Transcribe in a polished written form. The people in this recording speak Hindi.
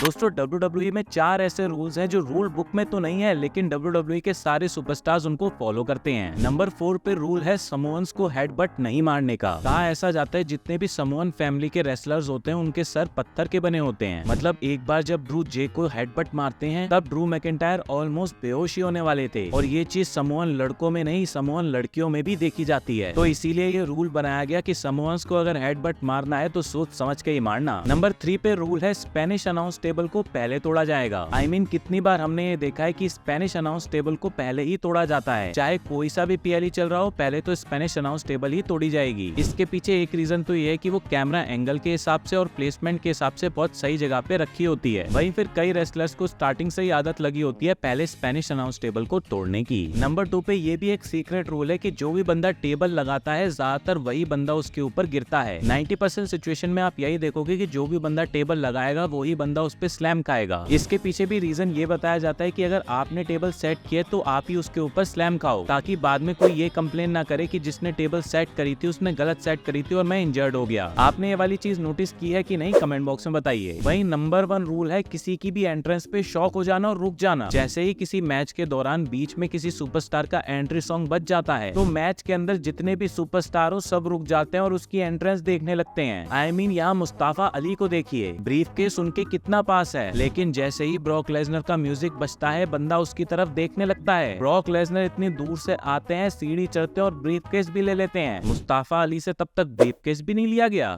दोस्तों WWE में 4 ऐसे रूल्स हैं जो रूल बुक में तो नहीं है, लेकिन WWE के सारे सुपरस्टार्स उनको फॉलो करते हैं। नंबर 4 पे रूल है समोअन्स को हेडबट नहीं मारने का। कहा ऐसा जाता है जितने भी समोअन फैमिली के रेसलर्स होते हैं उनके सर पत्थर के बने होते हैं। मतलब एक बार जब ड्रू जे को हेडबट मारते हैं तब ड्रू मैकिंटायर ऑलमोस्ट बेहोश ही होने वाले थे, और ये चीज समोअन लड़कों में नहीं समोअन लड़कियों में भी देखी जाती है। तो इसीलिए ये रूल बनाया गया कि समोअन्स को अगर हेडबट मारना है तो सोच समझ के ही मारना। नंबर 3 पे रूल है स्पेनिश अनाउंस टेबल को पहले तोड़ा जाएगा। कितनी बार हमने ये देखा है कि स्पेनिश अनाउंस टेबल को पहले ही तोड़ा जाता है। चाहे कोई सा भी पीएलई चल रहा हो, पहले तो स्पेनिश अनाउंस टेबल ही तोड़ी जाएगी। इसके पीछे एक रीजन तो ये है कि वो कैमरा एंगल के हिसाब से और प्लेसमेंट के हिसाब से बहुत सही जगह पे रखी होती है। वहीं फिर कई रेसलर्स को स्टार्टिंग से ही आदत लगी होती है पहले स्पेनिश अनाउंस टेबल को तोड़ने की। नंबर 2 पे ये भी एक सीक्रेट रूल है कि जो भी बंदा टेबल लगाता है ज्यादातर वही बंदा उसके ऊपर गिरता है। 90% सिचुएशन में आप यही देखोगे कि जो भी बंदा टेबल लगाएगा वही बंदा उस पे स्लैम खाएगा। इसके पीछे भी रीजन ये बताया जाता है कि अगर आपने टेबल सेट किया तो आप ही उसके ऊपर स्लैम खाओ, ताकि बाद में कोई ये कंप्लेन ना करे कि जिसने टेबल सेट करी थी उसने गलत सेट करी थी और मैं इंजर्ड हो गया। आपने ये वाली चीज नोटिस की है कि नहीं, कमेंट बॉक्स में बताइए। वहीं नंबर 1 रूल है किसी की भी एंट्रेंस पे शॉक हो जाना और रुक जाना। जैसे ही किसी मैच के दौरान बीच में किसी सुपरस्टार का एंट्री सॉन्ग बज जाता है तो मैच के अंदर जितने भी सुपरस्टार हो सब रुक जाते हैं और उसकी एंट्रेंस देखने लगते हैं। यहाँ मुस्ताफा अली को देखिए, ब्रीफकेस उनके कितना पास है, लेकिन जैसे ही ब्रॉक लेसनर का म्यूजिक बजता है बंदा उसकी तरफ देखने लगता है। ब्रॉक लेसनर इतनी दूर से आते हैं, सीढ़ी चढ़ते हैं और ब्रीफकेस भी ले लेते हैं। मुस्ताफा अली से तब तक ब्रीफकेस भी नहीं लिया गया।